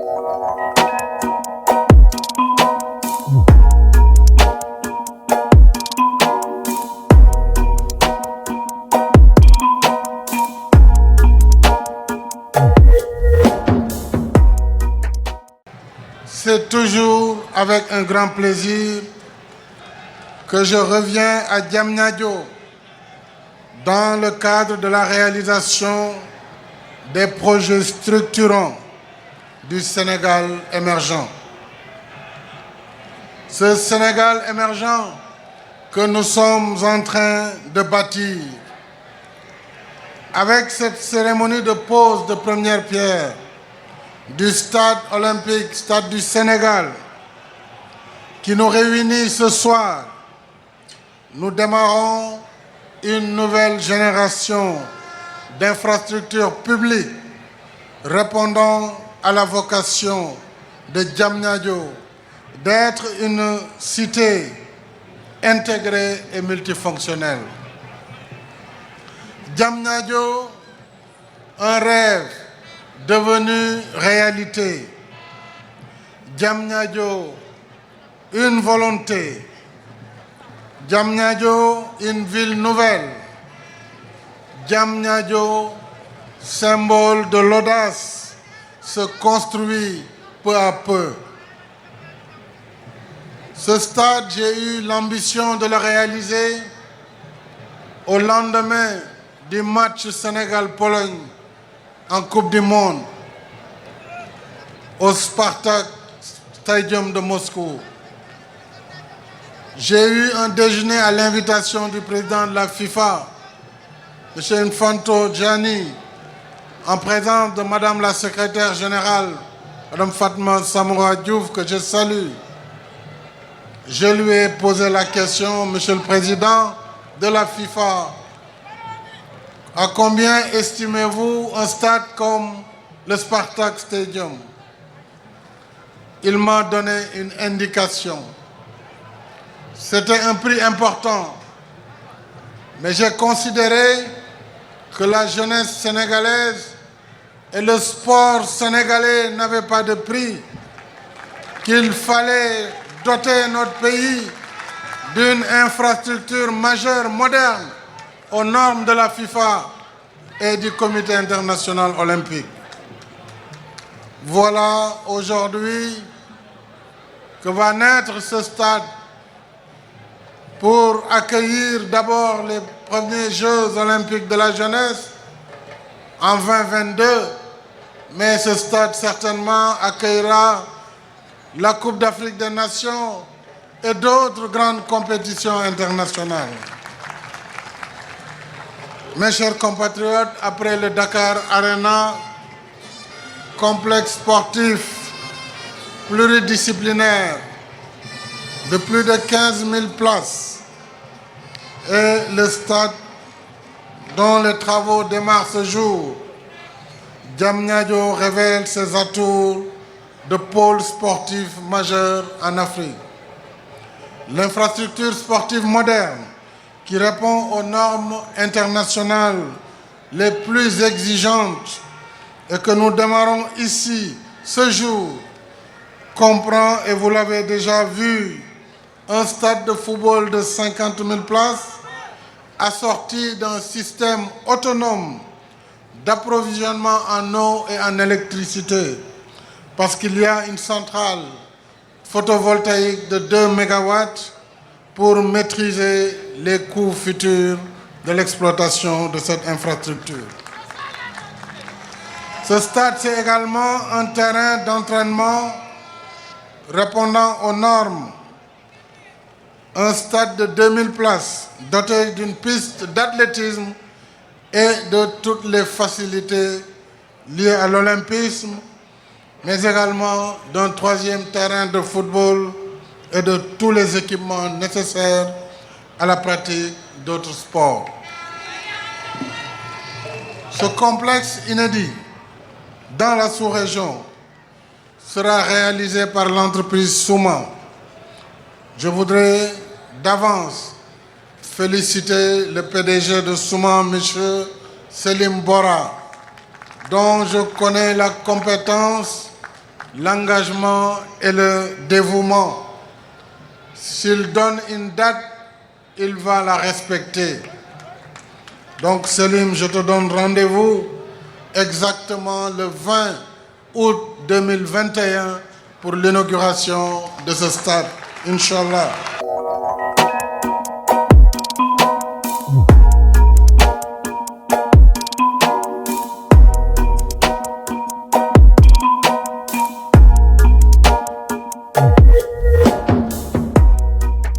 C'est toujours avec un grand plaisir que je reviens à Diamniadio dans le cadre de la réalisation des projets structurants du Sénégal émergent. Ce Sénégal émergent que nous sommes en train de bâtir avec cette cérémonie de pose de première pierre du stade olympique, stade du Sénégal, qui nous réunit ce soir, nous démarrons une nouvelle génération d'infrastructures publiques répondant à la vocation de Diamniadio d'être une cité intégrée et multifonctionnelle. Diamniadio, un rêve devenu réalité. Diamniadio, une volonté. Diamniadio, une ville nouvelle. Diamniadio, symbole de l'audace, se construit peu à peu. Ce stade, j'ai eu l'ambition de le réaliser au lendemain du match Sénégal-Pologne en Coupe du Monde au Spartak Stadium de Moscou. J'ai eu un déjeuner à l'invitation du président de la FIFA, M. Infanto Gianni, en présence de Madame la secrétaire générale, Madame Fatma Samoura Diouf, que je salue. Je lui ai posé la question, Monsieur le Président de la FIFA, à combien estimez-vous un stade comme le Spartak Stadium? Il m'a donné une indication. C'était un prix important, mais j'ai considéré que la jeunesse sénégalaise et le sport sénégalais n'avaient pas de prix, qu'il fallait doter notre pays d'une infrastructure majeure, moderne, aux normes de la FIFA et du Comité international olympique. Voilà aujourd'hui que va naître ce stade pour accueillir d'abord les premiers Jeux olympiques de la jeunesse en 2022, mais ce stade certainement accueillera la Coupe d'Afrique des Nations et d'autres grandes compétitions internationales. Mes chers compatriotes, après le Dakar Arena, complexe sportif pluridisciplinaire de plus de 15 000 places, et le stade dont les travaux démarrent ce jour, Diamniadio révèle ses atouts de pôle sportif majeur en Afrique. L'infrastructure sportive moderne qui répond aux normes internationales les plus exigeantes et que nous démarrons ici ce jour comprend, et vous l'avez déjà vu, un stade de football de 50 000 places assorti d'un système autonome d'approvisionnement en eau et en électricité, parce qu'il y a une centrale photovoltaïque de 2 MW pour maîtriser les coûts futurs de l'exploitation de cette infrastructure. Ce stade, c'est également un terrain d'entraînement répondant aux normes. Un stade de 2000 places, doté d'une piste d'athlétisme et de toutes les facilités liées à l'olympisme, mais également d'un troisième terrain de football et de tous les équipements nécessaires à la pratique d'autres sports. Ce complexe inédit dans la sous-région sera réalisé par l'entreprise Souma. Je voudrais d'avance féliciter le PDG de Souma, M. Selim Bora, dont je connais la compétence l'engagement et le dévouement. S'il donne une date, il va la respecter. Donc Selim, je te donne rendez-vous exactement le 20 août 2021 pour l'inauguration de ce stade. Inch'Allah.